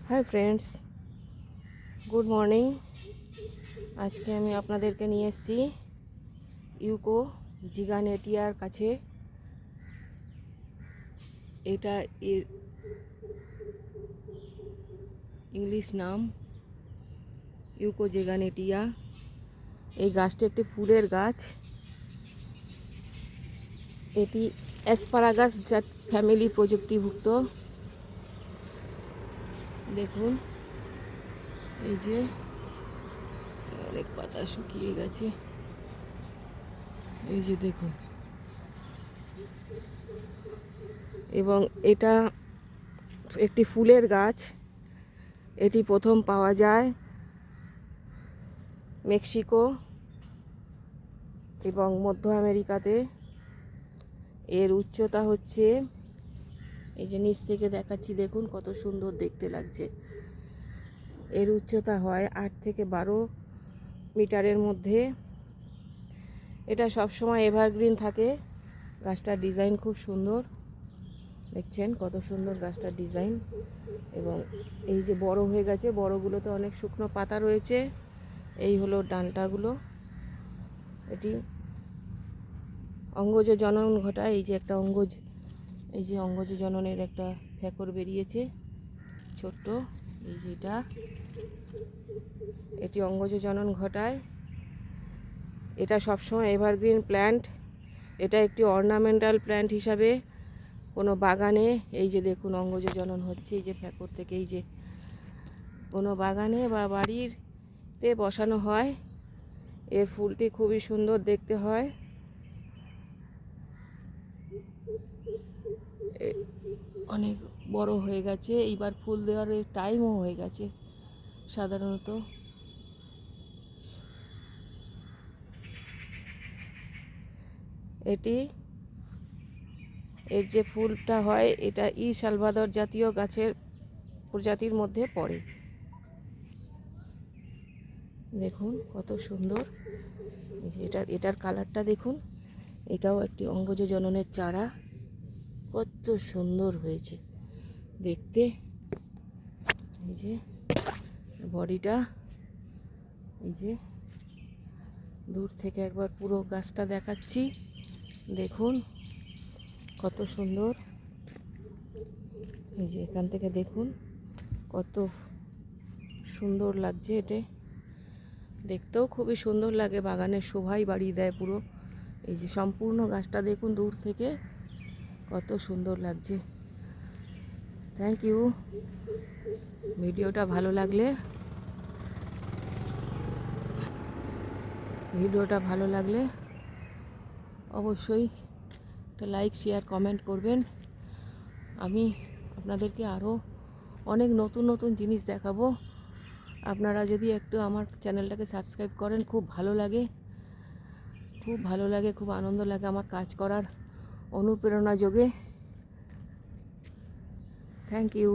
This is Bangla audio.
Hi friends, good morning. আজকে আমি আপনাদেরকে নিয়ে এসেছি ইউকো জিগানেটিয়ার কাছে। এটা এর ইংলিশ নাম ইউকো জিগানেটিয়া। এই গাছটি একটি ফুলের গাছ। এটি অ্যাসপারাগাস জাত ফ্যামিলি প্রযুক্তিভুক্ত। দেখুন, এই যে অনেক পাতা শুকিয়ে গেছে, এই যে দেখুন। এবং এটা একটি ফুলের গাছ। এটি প্রথম পাওয়া যায় মেক্সিকো এবং মধ্য আমেরিকাতে। এর উচ্চতা হচ্ছে, এই যে নিচ থেকে দেখাচ্ছি, দেখুন কত সুন্দর দেখতে লাগছে। এর উচ্চতা হয় 8 থেকে 12 মিটারের মধ্যে। এটা সবসময় এভারগ্রিন থাকে। গাছটার ডিজাইন খুব সুন্দর, দেখছেন কত সুন্দর গাছটার ডিজাইন। এবং এই যে বড় হয়ে গেছে, বড়গুলোতে অনেক শুকনো পাতা রয়েছে। এই হলো ডান্টাগুলো। এটি অঙ্গজ জনন ঘটায়। এই যে একটা অঙ্গজ, এই যে অঙ্গজ জননের একটা ফ্যাকর বেরিয়েছে ছোট্ট, এই যেটা, এটি অঙ্গজ জনন ঘটায়। এটা সবসময় এভারগ্রিন প্ল্যান্ট। এটা একটি অর্নামেন্টাল প্ল্যান্ট হিসাবে কোনো বাগানে, এই যে দেখুন অঙ্গজ জনন হচ্ছে, এই যে ফ্যাকর থেকে, এই যে কোনো বাগানে বা বাড়িতে বসানো হয়। এর ফুলটি খুবই সুন্দর দেখতে হয়। অনেক বড় হয়ে গেছে, এইবার ফুল দেওয়ার টাইমও হয়ে গেছে। সাধারণত এর যে ফুলটা হয়, এটা সালভাদর জাতীয় গাছের প্রজাতির মধ্যে পড়ে। দেখুন কত সুন্দর। এটার কালারটা দেখুন। এটাও একটি অঙ্গজ জননের চারা। কত সুন্দর হয়েছে দেখতে। এই যে বডিটা, এই যে দূর থেকে একবার পুরো গাছটা দেখাচ্ছি, দেখুন কত সুন্দর। এই যে এখান থেকে দেখুন কত সুন্দর লাগছে। এটা দেখতেও খুবই সুন্দর লাগে, বাগানের শোভাই বাড়িয়ে দেয় পুরো। এই যে সম্পূর্ণ গাছটা দেখুন দূর থেকে, কত সুন্দর লাগছে। Thank you. ভিডিওটা ভালো লাগলে অবশ্যই একটা লাইক, শেয়ার, কমেন্ট করবেন। আমি আপনাদেরকে আরও অনেক নতুন নতুন জিনিস দেখাবো। আপনারা যদি একটু আমার চ্যানেলটাকে সাবস্ক্রাইব করেন, খুব ভালো লাগে, খুব আনন্দ লাগে আমার কাজ করার অনুপ্রেরণা যোগে। Thank you.